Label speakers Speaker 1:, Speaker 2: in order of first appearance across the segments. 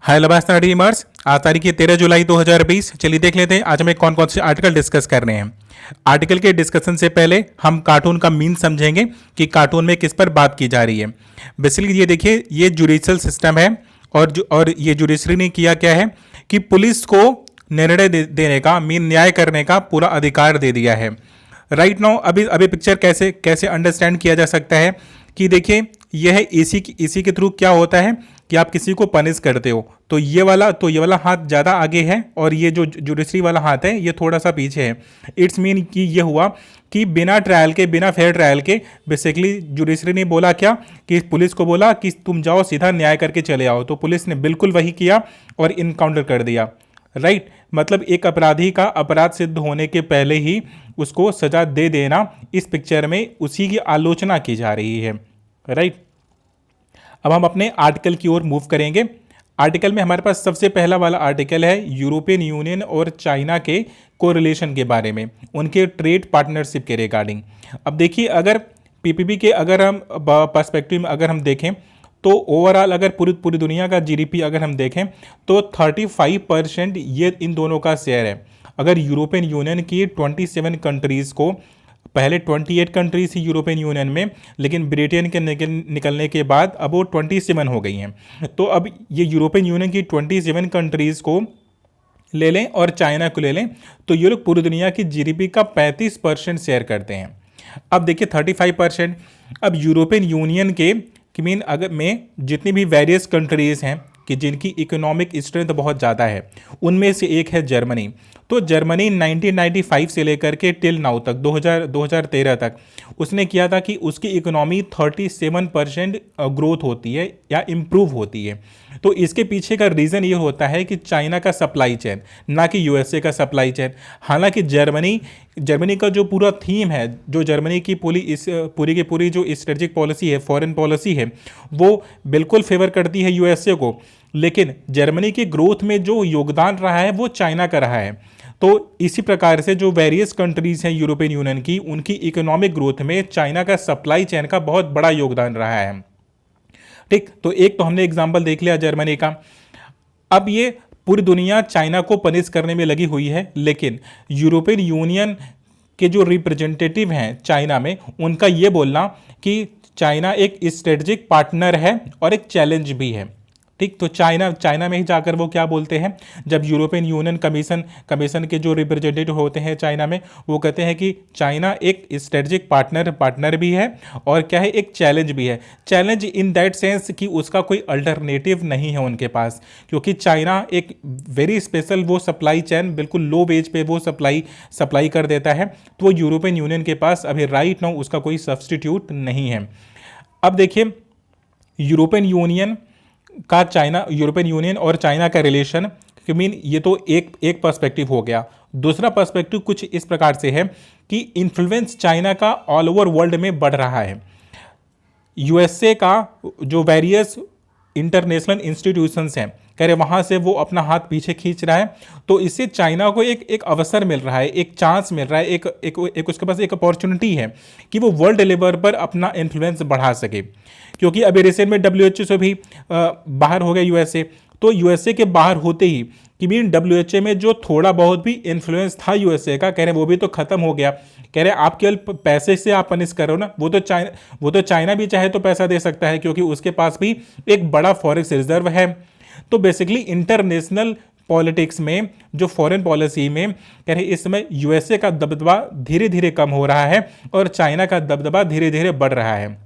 Speaker 1: हाय लबास्ता dreamers. आज तारीख है 13 जुलाई 2020। चलिए देख लेते हैं आज हमें कौन कौन से आर्टिकल डिस्कस कर रहे हैं। आर्टिकल के डिस्कशन से पहले हम कार्टून का मीन समझेंगे कि कार्टून में किस पर बात की जा रही है। बेसिकली ये देखिए, ये जुडिशल सिस्टम है और ये जुडिशरी ने किया क्या है कि पुलिस को निर्णय देने का, मीन न्याय करने का पूरा अधिकार दे दिया है। राइट नाउ अभी अभी पिक्चर कैसे कैसे अंडरस्टैंड किया जा सकता है कि देखिए, यह इसी के थ्रू क्या होता है कि आप किसी को पनिश करते हो तो ये वाला हाथ ज़्यादा आगे है और ये जो जुडिशरी वाला हाथ है ये थोड़ा सा पीछे है। इट्स मीन कि ये हुआ कि बिना फेयर ट्रायल के बेसिकली जुडिशरी ने बोला क्या कि पुलिस को बोला कि तुम जाओ सीधा न्याय करके चले आओ, तो पुलिस ने बिल्कुल वही किया और इनकाउंटर कर दिया। राइट मतलब एक अपराधी का अपराध सिद्ध होने के पहले ही उसको सजा दे देना, इस पिक्चर में उसी की आलोचना की जा रही है। राइट अब हम अपने आर्टिकल की ओर मूव करेंगे। आर्टिकल में हमारे पास सबसे पहला वाला आर्टिकल है यूरोपियन यूनियन और चाइना के कोरिलेशन के बारे में, उनके ट्रेड पार्टनरशिप के रिगार्डिंग। अब देखिए, अगर पीपीपी के अगर हम पर्सपेक्टिव में अगर हम देखें तो ओवरऑल अगर पूरी दुनिया का जीडीपी अगर हम देखें तो 35% ये इन दोनों का शेयर है। अगर यूरोपियन यूनियन की 27 कंट्रीज़ को, पहले 28 कंट्रीज थी यूरोपियन यूनियन में, लेकिन ब्रिटेन के निकलने के बाद अब वो 27 हो गई हैं। तो अब ये यूरोपियन यूनियन की 27 कंट्रीज़ को ले लें और चाइना को ले लें तो ये लोग पूरी दुनिया की जीडीपी का 35% शेयर करते हैं। अब देखिए 35%, अब यूरोपियन यूनियन के मीन अगर में जितनी भी वेरियस कंट्रीज़ हैं कि जिनकी इकोनॉमिक स्ट्रेंथ बहुत ज़्यादा है, उनमें से एक है जर्मनी। तो जर्मनी 1995 से लेकर के टिल नाउ तक 2013 तक उसने किया था कि उसकी इकोनॉमी 37% ग्रोथ होती है या इम्प्रूव होती है। तो इसके पीछे का रीज़न ये होता है कि चाइना का सप्लाई चेन, ना कि यूएसए का सप्लाई चेन। हालांकि जर्मनी का जो पूरा थीम है, जो जर्मनी की पूरी की पूरी जो स्ट्रेटेजिक पॉलिसी है, फॉरेन पॉलिसी है, वो बिल्कुल फेवर करती है यूएसए को, लेकिन जर्मनी के ग्रोथ में जो योगदान रहा है वो चाइना का रहा है। तो इसी प्रकार से जो वेरियस कंट्रीज़ हैं यूरोपियन यूनियन की, उनकी इकोनॉमिक ग्रोथ में चाइना का सप्लाई चेन का बहुत बड़ा योगदान रहा है। ठीक, तो एक तो हमने एग्जांपल देख लिया जर्मनी का। अब ये पूरी दुनिया चाइना को पनिश करने में लगी हुई है, लेकिन यूरोपियन यूनियन के जो रिप्रेजेंटेटिव हैं चाइना में, उनका ये बोलना कि चाइना एक स्ट्रेटजिक पार्टनर है और एक चैलेंज भी है। ठीक, तो चाइना में ही जाकर वो क्या बोलते हैं, जब यूरोपियन यूनियन कमीशन के जो रिप्रेजेंटेटिव होते हैं चाइना में, वो कहते हैं कि चाइना एक स्ट्रेटजिक पार्टनर भी है और क्या है, एक चैलेंज भी है। चैलेंज इन दैट सेंस कि उसका कोई अल्टरनेटिव नहीं है उनके पास, क्योंकि चाइना एक वेरी स्पेशल वो सप्लाई चैन बिल्कुल लो वेज पे वो सप्लाई कर देता है। तो वो यूरोपियन यूनियन के पास अभी राइट नाउ उसका कोई सब्सटीट्यूट नहीं है। अब देखिए, यूरोपियन यूनियन और चाइना का रिलेशन, मीन ये तो एक पर्सपेक्टिव हो गया। दूसरा पर्सपेक्टिव कुछ इस प्रकार से है कि इन्फ्लुएंस चाइना का ऑल ओवर वर्ल्ड में बढ़ रहा है। यूएसए का जो वेरियस इंटरनेशनल इंस्टीट्यूशंस हैं, कह रहे वहाँ से वो अपना हाथ पीछे खींच रहा है, तो इससे चाइना को एक अवसर मिल रहा है, एक चांस मिल रहा है, एक उसके पास एक अपॉर्चुनिटी है कि वो वर्ल्ड लेवल पर अपना इन्फ्लुएंस बढ़ा सके। क्योंकि अभी रिसेंट में डब्ल्यूएचओ से भी बाहर हो गया यूएसए, तो यूएसए के बाहर होते ही कि मीन डब्ल्यूएचओ में जो थोड़ा बहुत भी इन्फ्लुएंस था यूएसए का, कह रहे वो भी तो खत्म हो गया। कह रहे आप केवल पैसे से आप पनिश करो ना, वो तो चाइना भी चाहे तो पैसा दे सकता है, क्योंकि उसके पास भी एक बड़ा फॉरेक्स रिजर्व है। तो बेसिकली इंटरनेशनल पॉलिटिक्स में, जो फॉरेन पॉलिसी में, कह रहे इस समय यूएसए का दबदबा धीरे धीरे कम हो रहा है और चाइना का दबदबा धीरे धीरे बढ़ रहा है।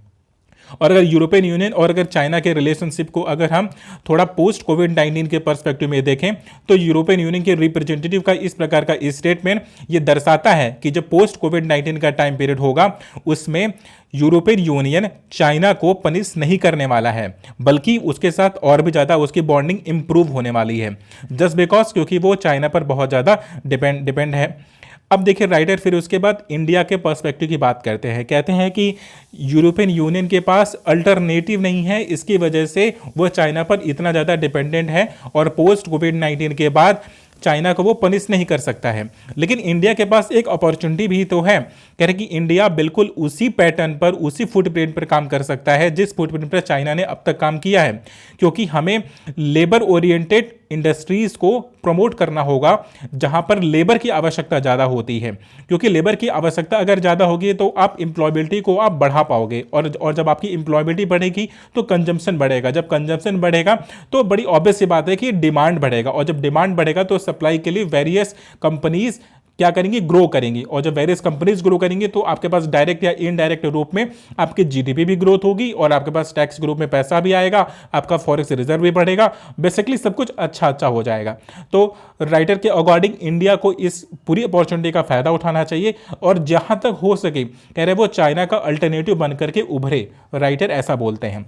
Speaker 1: और अगर यूरोपियन यूनियन और अगर चाइना के रिलेशनशिप को अगर हम थोड़ा पोस्ट कोविड-19 के पर्सपेक्टिव में देखें तो यूरोपियन यूनियन के रिप्रेजेंटेटिव का इस प्रकार का स्टेटमेंट ये दर्शाता है कि जब पोस्ट कोविड-19 का टाइम पीरियड होगा, उसमें यूरोपियन यूनियन चाइना को पनिश नहीं करने वाला है, बल्कि उसके साथ और भी ज़्यादा उसकी बॉन्डिंग इंप्रूव होने वाली है, जस्ट बिकॉज क्योंकि वो चाइना पर बहुत ज़्यादा डिपेंड है। अब देखिए राइटर फिर उसके बाद इंडिया के पर्सपेक्टिव की बात करते हैं। कहते हैं कि यूरोपियन यूनियन के पास अल्टरनेटिव नहीं है, इसकी वजह से वो चाइना पर इतना ज़्यादा डिपेंडेंट है और पोस्ट कोविड-19 के बाद चाइना को वो पनिश नहीं कर सकता है। लेकिन इंडिया के पास एक अपॉर्चुनिटी भी तो है, कह रहे कि इंडिया बिल्कुल उसी पैटर्न पर, उसी फुटप्रिंट पर काम कर सकता है जिस फुटप्रिंट पर चाइना ने अब तक काम किया है, क्योंकि हमें लेबर ओरिएंटेड इंडस्ट्रीज को प्रमोट करना होगा जहां पर लेबर की आवश्यकता ज़्यादा होती है, क्योंकि लेबर की आवश्यकता अगर ज़्यादा होगी तो आप एम्प्लॉयबिलिटी को आप बढ़ा पाओगे, और जब आपकी एम्प्लॉयबिलिटी बढ़ेगी तो कंजम्पशन बढ़ेगा, जब कंजम्पशन बढ़ेगा तो बड़ी ऑब्वियस सी बात है कि डिमांड बढ़ेगा, और जब डिमांड बढ़ेगा तो सप्लाई के लिए वेरियस कंपनीज क्या करेंगी, ग्रो करेंगी, और जब वेरियस कंपनीज ग्रो करेंगी तो आपके पास डायरेक्ट या इनडायरेक्ट रूप में आपकी जीडीपी भी ग्रोथ होगी, और आपके पास टैक्स ग्रुप में पैसा भी आएगा, आपका फॉरेक्स रिजर्व भी बढ़ेगा, बेसिकली सब कुछ अच्छा अच्छा हो जाएगा। तो राइटर के अकॉर्डिंग इंडिया को इस पूरी अपॉर्चुनिटी का फायदा उठाना चाहिए, और जहां तक हो सके कह रहे वो चाइना का अल्टरनेटिव बनकर के उभरे, राइटर ऐसा बोलते हैं।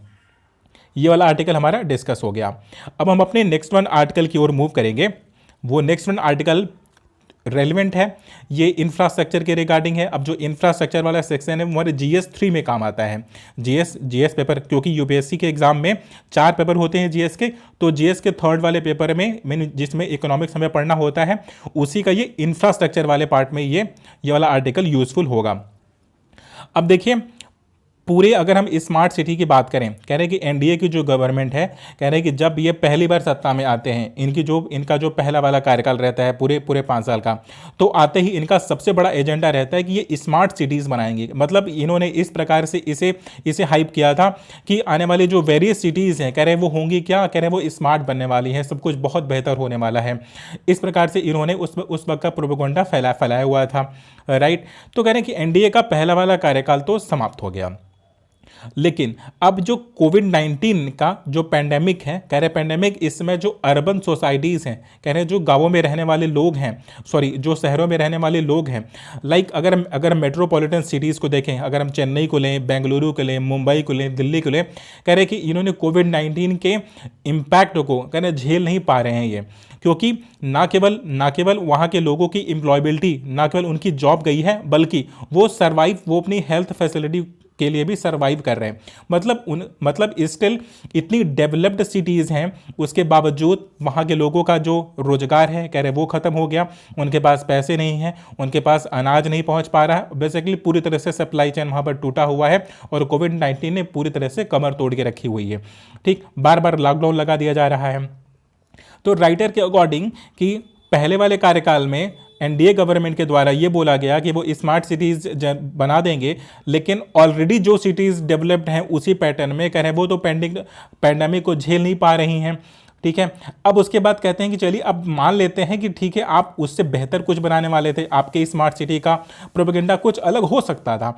Speaker 1: ये वाला आर्टिकल हमारा डिस्कस हो गया। अब हम अपने नेक्स्ट वन आर्टिकल की ओर मूव करेंगे। वो नेक्स्ट वन आर्टिकल रेलिवेंट है, ये इंफ्रास्ट्रक्चर के रिगार्डिंग है। अब जो इंफ्रास्ट्रक्चर वाला सेक्शन है वो हमारे जीएस 3 में काम आता है। जीएस पेपर, क्योंकि यूपीएससी के एग्जाम में 4 पेपर होते हैं जीएस के, तो जीएस के थर्ड वाले पेपर में जिसमें इकोनॉमिक्स हमें पढ़ना होता है, उसी का ये इंफ्रास्ट्रक्चर वाले पार्ट में ये वाला आर्टिकल यूजफुल होगा। अब देखिए, पूरे अगर हम स्मार्ट सिटी की बात करें, कह रहे हैं कि एनडीए की जो गवर्नमेंट है, कह रहे हैं कि जब ये पहली बार सत्ता में आते हैं, इनका जो पहला वाला कार्यकाल रहता है पूरे 5 साल का, तो आते ही इनका सबसे बड़ा एजेंडा रहता है कि ये स्मार्ट सिटीज़ बनाएंगे। मतलब इन्होंने इस प्रकार से इसे हाइप किया था कि आने वाली जो वेरियस सिटीज़ हैं, कह रहे हैं वो होंगी क्या, कह रहे हैं वो स्मार्ट बनने वाली हैं, सब कुछ बहुत बेहतर होने वाला है। इस प्रकार से इन्होंने उस वक्त का प्रोपेगेंडा फैलाया हुआ था, राइट। तो कह रहे हैं कि एनडीए का पहला वाला कार्यकाल तो समाप्त हो गया, लेकिन अब जो कोविड-19 का जो पेंडेमिक है, कह रहे पेंडेमिक इस समय जो अर्बन सोसाइटीज़ हैं, कह रहे जो गांवों में रहने वाले लोग हैं, सॉरी जो शहरों में रहने वाले लोग हैं, लाइक अगर मेट्रोपॉलिटन सिटीज़ को देखें, अगर हम चेन्नई को लें, बेंगलुरु को लें, मुंबई को लें, दिल्ली को लें, कह रहे कि इन्होंने कोविड-19 के इम्पैक्ट को कह रहे झेल नहीं पा रहे हैं ये, क्योंकि ना केवल वहाँ के लोगों की एम्प्लॉयबिलिटी, ना केवल उनकी जॉब गई है, बल्कि वो अपनी हेल्थ फैसिलिटी के लिए भी सर्वाइव कर रहे हैं। मतलब स्टिल इतनी डेवलप्ड सिटीज़ हैं, उसके बावजूद वहाँ के लोगों का जो रोजगार है, कह रहे वो ख़त्म हो गया, उनके पास पैसे नहीं हैं, उनके पास अनाज नहीं पहुँच पा रहा है, बेसिकली पूरी तरह से सप्लाई चेन वहाँ पर टूटा हुआ है, और कोविड-19 ने पूरी तरह से कमर तोड़ के रखी हुई है। ठीक, बार बार लॉकडाउन लगा दिया जा रहा है। तो राइटर के अकॉर्डिंग कि पहले वाले कार्यकाल में एनडीए गवर्नमेंट के द्वारा ये बोला गया कि वो स्मार्ट सिटीज़ बना देंगे, लेकिन ऑलरेडी जो सिटीज़ डेवलप्ड हैं उसी पैटर्न में, कह रहे हैं वो तो पैंडेमिक को झेल नहीं पा रही हैं। ठीक है, अब उसके बाद कहते हैं कि चलिए अब मान लेते हैं कि ठीक है, आप उससे बेहतर कुछ बनाने वाले थे, आपके स्मार्ट सिटी का प्रोपेगेंडा कुछ अलग हो सकता था।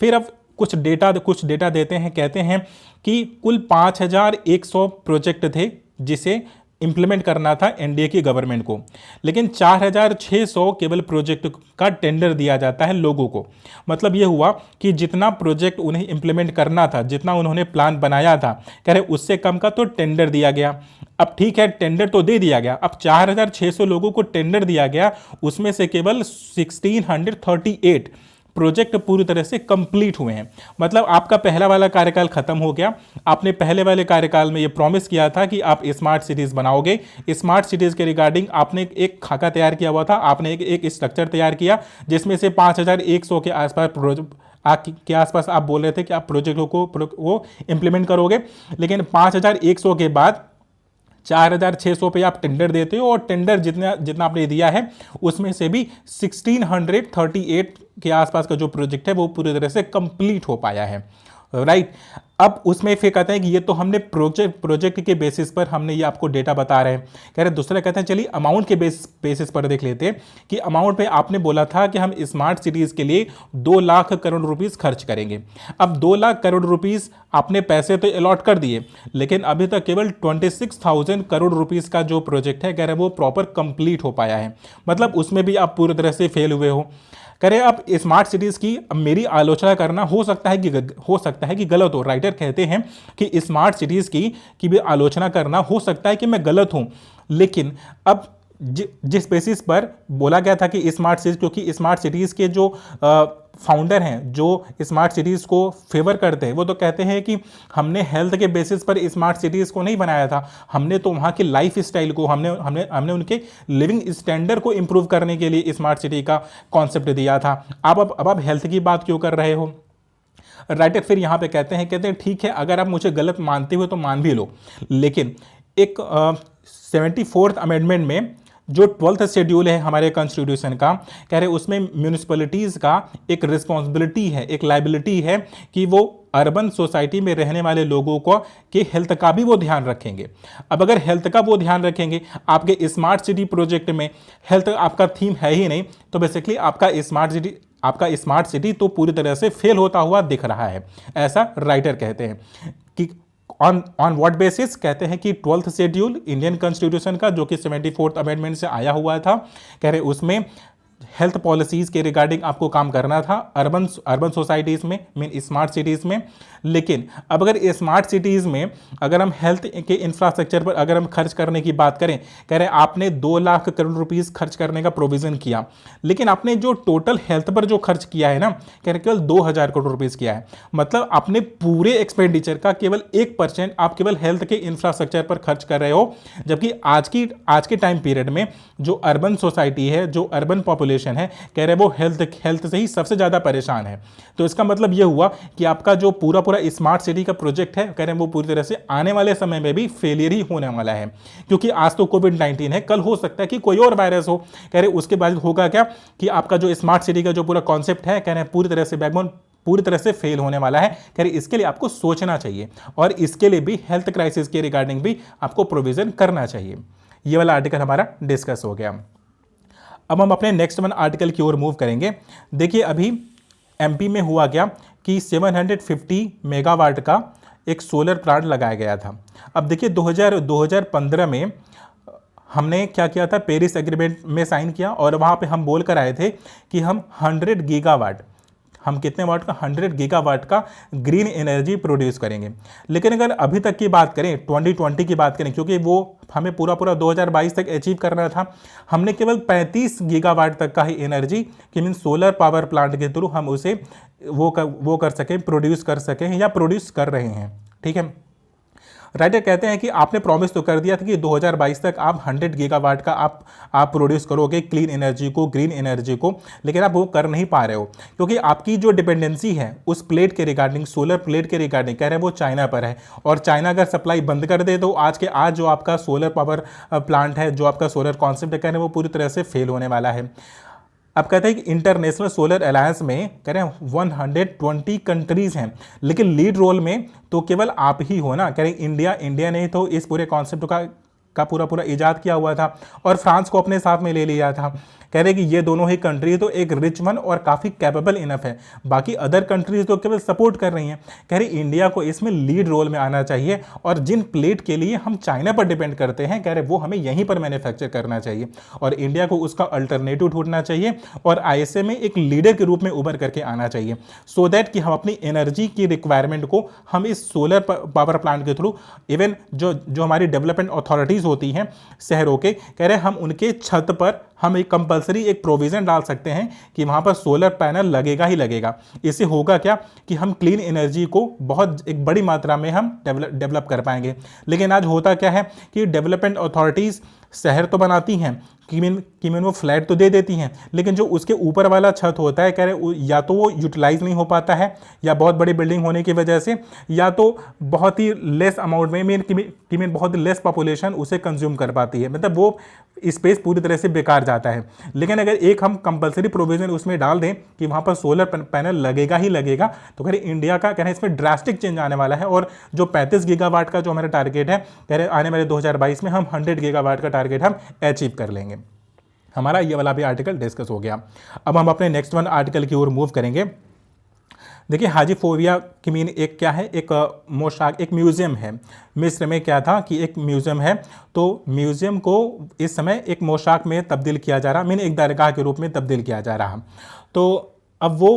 Speaker 1: फिर अब कुछ डेटा देते हैं, कहते हैं कि कुल 5100 प्रोजेक्ट थे जिसे इंप्लीमेंट करना था एनडीए की गवर्नमेंट को, लेकिन 4600 केवल प्रोजेक्ट का टेंडर दिया जाता है लोगों को। मतलब ये हुआ कि जितना प्रोजेक्ट उन्हें इंप्लीमेंट करना था, जितना उन्होंने प्लान बनाया था, कह रहे उससे कम का तो टेंडर दिया गया। अब ठीक है, टेंडर तो दे दिया गया, अब 4600 लोगों को टेंडर दिया गया, उसमें से केवल 1638 प्रोजेक्ट पूरी तरह से कंप्लीट हुए हैं। मतलब आपका पहला वाला कार्यकाल खत्म हो गया, आपने पहले वाले कार्यकाल में ये प्रॉमिस किया था कि आप स्मार्ट सिटीज़ बनाओगे, स्मार्ट सिटीज़ के रिगार्डिंग आपने एक खाका तैयार किया हुआ था, आपने एक स्ट्रक्चर तैयार किया, जिसमें से 5100 के आसपास आप बोल रहे थे कि आप प्रोजेक्टों को वो इंप्लीमेंट करोगे, लेकिन 5100 के बाद 4600 पे आप टेंडर देते हो, और टेंडर जितना आपने दिया है उसमें से भी 1638 के आसपास का जो प्रोजेक्ट है वो पूरी तरह से कंप्लीट हो पाया है, राइट। अब उसमें फिर कहते हैं कि ये तो हमने प्रोजेक्ट के बेसिस पर हमने ये आपको डेटा बता रहे हैं। कह रहे दूसरा कहते हैं चलिए अमाउंट के बेसिस पर देख लेते हैं कि अमाउंट पे आपने बोला था कि हम स्मार्ट सिटीज़ के लिए 2 लाख करोड़ रुपीस खर्च करेंगे। अब 2 लाख करोड़ रुपीस आपने पैसे तो अलॉट कर दिए, लेकिन अभी तक केवल 26,000 करोड़ रुपीस का जो प्रोजेक्ट है, कह रहे वो प्रॉपर कंप्लीट हो पाया है। मतलब उसमें भी आप पूरी तरह से फेल हुए हो। करें अब स्मार्ट सिटीज़ की मेरी आलोचना करना हो सकता है कि गलत हो। राइटर कहते हैं कि स्मार्ट सिटीज़ की भी आलोचना करना हो सकता है कि मैं गलत हूं, लेकिन अब जिस बेसिस पर बोला गया था कि स्मार्ट सिटीज, क्योंकि स्मार्ट सिटीज़ के जो फाउंडर हैं, जो स्मार्ट सिटीज़ को फेवर करते हैं, वो तो कहते हैं कि हमने हेल्थ के बेसिस पर स्मार्ट सिटीज़ को नहीं बनाया था, हमने तो वहाँ की लाइफ स्टाइल को, हमने हमने हमने उनके लिविंग स्टैंडर्ड को इम्प्रूव करने के लिए स्मार्ट सिटी का कॉन्सेप्ट दिया था। अब आप हेल्थ की बात क्यों कर रहे हो? राइटर फिर यहाँ पे कहते हैं ठीक है, अगर आप मुझे गलत मानते हो तो मान भी लो, लेकिन एक 74th अमेंडमेंट में जो 12th शेड्यूल है हमारे कॉन्स्टिट्यूशन का, कह रहे उसमें म्यूनिसिपैलिटीज़ का एक रिस्पॉन्सिबिलिटी है, एक लाइबिलिटी है कि वो अर्बन सोसाइटी में रहने वाले लोगों को के हेल्थ का भी वो ध्यान रखेंगे। अब अगर हेल्थ का वो ध्यान रखेंगे, आपके स्मार्ट सिटी प्रोजेक्ट में हेल्थ आपका थीम है ही नहीं, तो बेसिकली आपका स्मार्ट सिटी तो पूरी तरह से फेल होता हुआ दिख रहा है, ऐसा राइटर कहते हैं। कि ऑन व्हाट बेसिस? कहते हैं कि 12th शेड्यूल इंडियन कॉन्स्टिट्यूशन का, जो कि 74th अमेंडमेंट से आया हुआ था, कह रहे उसमें हेल्थ पॉलिसीज़ के रिगार्डिंग आपको काम करना था अर्बन सोसाइटीज़ में, मीन स्मार्ट सिटीज़ में। लेकिन अब अगर स्मार्ट सिटीज़ में अगर हम हेल्थ के इंफ्रास्ट्रक्चर पर अगर हम खर्च करने की बात करें, कह रहे आपने 2 लाख करोड़ रुपीस खर्च करने का प्रोविज़न किया, लेकिन आपने जो टोटल हेल्थ पर जो खर्च किया है ना, कह रहे केवल 2000 करोड़ रुपीस किया है। मतलब आपने पूरे एक्सपेंडिचर का केवल 1% आप केवल हेल्थ के इंफ्रास्ट्रक्चर पर खर्च कर रहे हो, जबकि आज के टाइम पीरियड में जो अर्बन सोसाइटी है, जो अर्बन पॉपुलेशन है, कह रहे वो हेल्थ से ही सबसे ज़्यादा परेशान है। तो इसका मतलब ये हुआ कि आपका जो पूरा स्मार्ट सिटी का प्रोजेक्ट है, कह रहे हैं वो पूरी तरह से आने वाले समय में भी फेलियर ही होने वाला है। क्योंकि आज तो कोविड-19 है, कल हो सकता है कि कोई और वायरस हो। कह रहे उसके बाद होगा क्या कि आपका जो स्मार्ट सिटी का जो पूरा कॉन्सेप्ट है, कह रहे हैं पूरी तरह से बैकबोन पूरी तरह से फेल होने वाला है। कह रहे इसके लिए आपको सोचना चाहिए और इसके लिए भी हेल्थ क्राइसिस के रिगार्डिंग भी आपको प्रोविजन करना चाहिए। ये वाला आर्टिकल हमारा डिस्कस हो गया। अब हम अपने नेक्स्ट वन आर्टिकल की ओर मूव करेंगे। देखिए अभी एमपी में हुआ क्या कि 750 मेगावाट का एक सोलर प्लांट लगाया गया था। अब देखिए 2015 में हमने क्या किया था, पेरिस एग्रीमेंट में साइन किया और वहाँ पे हम बोल कर आए थे कि हम 100 गीगावाट, हम कितने वाट का, 100 गीगावाट का ग्रीन एनर्जी प्रोड्यूस करेंगे। लेकिन अगर अभी तक की बात करें, 2020 की बात करें, क्योंकि वो हमें पूरा 2022 तक अचीव करना था, हमने केवल 35 गीगावाट तक का ही एनर्जी कि मीन सोलर पावर प्लांट के थ्रू हम उसे वो कर सकें, प्रोड्यूस कर सकें या प्रोड्यूस कर रहे हैं। ठीक है, राइटर कहते हैं कि आपने प्रॉमिस तो कर दिया था कि 2022 तक आप 100 गीगावाट का आप प्रोड्यूस करोगे क्लीन एनर्जी को, ग्रीन एनर्जी को, लेकिन आप वो कर नहीं पा रहे हो क्योंकि आपकी जो डिपेंडेंसी है उस प्लेट के रिगार्डिंग, सोलर प्लेट के रिगार्डिंग, कह रहे हैं वो चाइना पर है। और चाइना अगर सप्लाई बंद कर दे तो आज जो आपका सोलर पावर प्लांट है, जो आपका सोलर कॉन्सेप्ट है, कह रहे हैं वो पूरी तरह से फेल होने वाला है। अब कहते हैं कि इंटरनेशनल सोलर अलायंस में कह रहे हैं 120 कंट्रीज हैं, लेकिन लीड रोल में तो केवल आप ही हो ना। कह रहे इंडिया ने तो इस पूरे कॉन्सेप्ट का पूरा इजाद किया हुआ था और फ्रांस को अपने साथ में ले लिया था। कह रहे कि ये दोनों ही कंट्री तो एक रिच वन और काफ़ी कैपेबल इनफ है, बाकी अदर कंट्रीज तो केवल सपोर्ट कर रही हैं। कह रहे इंडिया को इसमें लीड रोल में आना चाहिए और जिन प्लेट के लिए हम चाइना पर डिपेंड करते हैं, कह रहे वो हमें यहीं पर मैन्युफैक्चर करना चाहिए और इंडिया को उसका अल्टरनेटिव ढूंढना चाहिए और आईएसए में एक लीडर के रूप में उभर करके आना चाहिए, सो दैट कि हम अपनी एनर्जी की रिक्वायरमेंट को हम इस सोलर पावर प्लांट के थ्रू, इवन जो हमारी डेवलपमेंट अथॉरिटीज़ होती हैं शहरों के, कह रहे हम उनके छत पर हम एक कंपलसरी एक प्रोविज़न डाल सकते हैं कि वहाँ पर सोलर पैनल लगेगा ही लगेगा। इससे होगा क्या कि हम क्लीन एनर्जी को बहुत एक बड़ी मात्रा में हम डेवलप कर पाएंगे। लेकिन आज होता क्या है कि डेवलपमेंट अथॉरिटीज़ शहर तो बनाती हैं कि मीन वो फ्लैट तो दे देती हैं, लेकिन जो उसके ऊपर वाला छत होता है, कह रहे या तो वो यूटिलाइज नहीं हो पाता है, या बहुत बड़ी बिल्डिंग होने की वजह से, या तो बहुत ही लेस अमाउंट में मीन बहुत ही लेस पॉपुलेशन उसे कंज्यूम कर पाती है, मतलब वो स्पेस पूरी तरह से बेकार जाता है। लेकिन अगर एक हम कंपलसरी प्रोविजन उसमें डाल दें कि वहाँ पर सोलर पैनल लगेगा ही लगेगा, तो कह रहे इंडिया का, कह रहे इसमें ड्रास्टिक चेंज आने वाला है और जो 35 गीगावाट का जो हमारा टारगेट है, कह रहे आने वाले 2022 में हम 100 गीगावाट का टारगेट हम अचीव कर लेंगे। हमारा ये वाला भी आर्टिकल डिस्कस हो गया। अब हम अपने नेक्स्ट वन आर्टिकल की ओर मूव करेंगे। देखिए हाजी फोबिया की मीन एक क्या है, एक मोशाक, एक म्यूज़ियम है मिस्र में। क्या था कि एक म्यूज़ियम है, तो म्यूज़ियम को इस समय एक मोशाक में तब्दील किया जा रहा, मीन एक दरगाह के रूप में तब्दील किया जा रहा। तो अब वो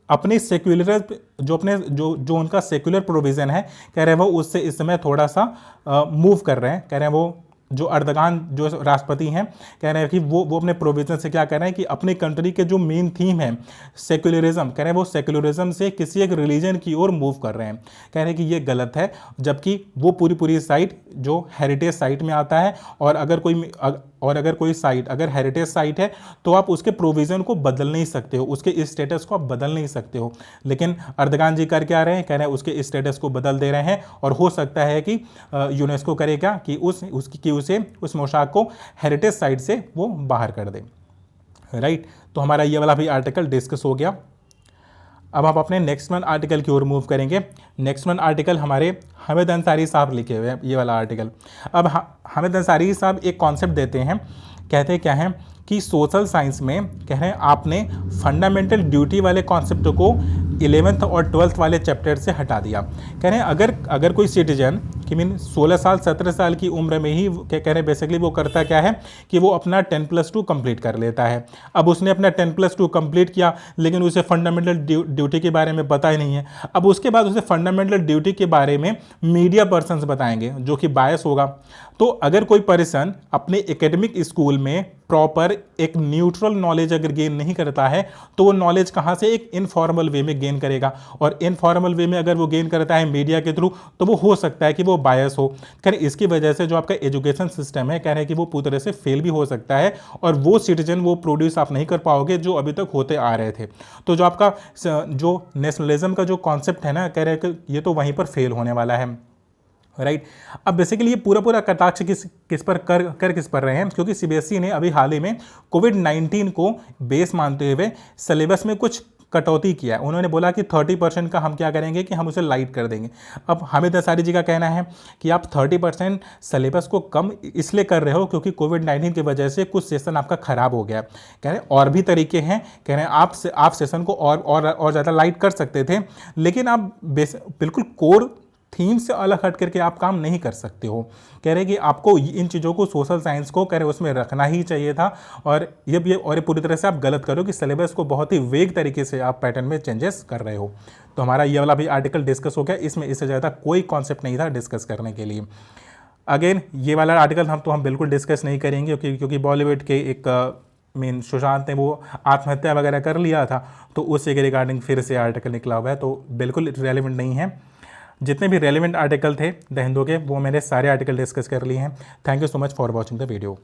Speaker 1: अपने सेक्युलर जो उनका सेक्युलर प्रोविज़न है, कह रहे हैं वो उससे इस समय थोड़ा सा मूव कर रहे हैं। कह रहे हैं वो जो अर्दगान जो राष्ट्रपति हैं कह रहे हैं कि वो अपने प्रोविजन से क्या कह रहे हैं कि अपनी कंट्री के जो मेन थीम है सेक्युलरिज्म, कह रहे हैं वो सेक्युलरिज्म से किसी एक रिलीजन की ओर मूव कर रहे हैं। कह रहे हैं कि ये गलत है, जबकि वो पूरी साइट जो हेरिटेज साइट में आता है, और अगर कोई साइट अगर हेरिटेज साइट है तो आप उसके प्रोविज़न को बदल नहीं सकते हो, उसके स्टेटस को आप बदल नहीं सकते हो। लेकिन अर्दगान जी कर क्या रहे हैं, कह रहे हैं उसके स्टेटस को बदल दे रहे हैं, और हो सकता है कि यूनेस्को करे क्या कि उसे उस पोशाक को हेरिटेज साइट से वो बाहर कर दे। राइट, तो हमारा ये वाला भी आर्टिकल डिस्कस हो गया। अब हम अपने नेक्स्ट वन आर्टिकल की ओर मूव करेंगे। नेक्स्ट वन आर्टिकल हमारे हामिद अंसारी साहब लिखे हुए हैं, ये वाला आर्टिकल। अब हामिद अंसारी साहब एक कॉन्सेप्ट देते हैं, कहते हैं क्या है कि सोशल साइंस में कह रहे हैं आपने फंडामेंटल ड्यूटी वाले कॉन्सेप्ट को 11th और 12th वाले चैप्टर से हटा दिया। कह रहे हैं अगर कोई सिटीजन कि मीन 16 साल 17 साल की उम्र में ही कह रहे हैं बेसिकली वो करता क्या है कि वो अपना 10+2 कंप्लीट कर लेता है। अब उसने अपना 10+2 कंप्लीट किया, लेकिन उसे फंडामेंटल ड्यूटी के बारे में पता ही नहीं है। अब उसके बाद उसे फंडामेंटल ड्यूटी के बारे में मीडिया पर्सन्स बताएंगे, जो कि बायस होगा। तो अगर कोई पर्सन अपने एकेडमिक स्कूल में प्रॉपर एक न्यूट्रल नॉलेज अगर गेन नहीं करता है, तो वो नॉलेज कहाँ से एक इनफॉर्मल वे में गेन करेगा, और इनफॉर्मल वे में अगर वो गेन करता है मीडिया के थ्रू, तो वो हो सकता है कि वो बायस हो। कह रहे इसकी वजह से जो आपका एजुकेशन सिस्टम है, कह रहे हैं कि वो पूरी तरह से फेल भी हो सकता है, और वो सिटीजन वो प्रोड्यूस आप नहीं कर पाओगे जो अभी तक होते आ रहे थे। तो जो आपका जो नेशनलिज्म का जो कॉन्सेप्ट है ना, कह रहे हैं कि ये तो वहीं पर फेल होने वाला है। राइट, अब बेसिकली ये पूरा कटाक्ष किस पर रहे हैं, क्योंकि सीबीएसई ने अभी हाल ही में कोविड-19 को बेस मानते हुए सिलेबस में कुछ कटौती किया है। उन्होंने बोला कि 30% का हम क्या करेंगे कि हम उसे लाइट कर देंगे। अब हामिद अंसारी जी का कहना है कि आप 30% सिलेबस को कम इसलिए कर रहे हो क्योंकि कोविड-19 की वजह से कुछ सेशन आपका खराब हो गया। कह रहे हैं और भी तरीके हैं, कह रहे हैं आप सेशन को और ज़्यादा लाइट कर सकते थे, लेकिन आप बिल्कुल कोर थीम से अलग हट करके आप काम नहीं कर सकते हो। कह रहे कि आपको इन चीज़ों को सोशल साइंस को कह रहे उसमें रखना ही चाहिए था, और ये पूरी तरह से आप गलत करो कि सिलेबस को बहुत ही वेग तरीके से आप पैटर्न में चेंजेस कर रहे हो। तो हमारा ये वाला भी आर्टिकल डिस्कस हो गया, इसमें इससे ज़्यादा कोई कॉन्सेप्ट नहीं था डिस्कस करने के लिए। अगेन ये वाला आर्टिकल हम बिल्कुल डिस्कस नहीं करेंगे, क्योंकि बॉलीवुड के एक मीन सुशांत ने वो आत्महत्या वगैरह कर लिया था, तो उसी के रिगार्डिंग फिर से आर्टिकल निकला हुआ है, तो बिल्कुल रेलिवेंट नहीं है। जितने भी रेलिवेंट आर्टिकल थे द हिंदू के, वो मैंने सारे आर्टिकल डिस्कस कर लिए हैं। Thank you so much for watching the video.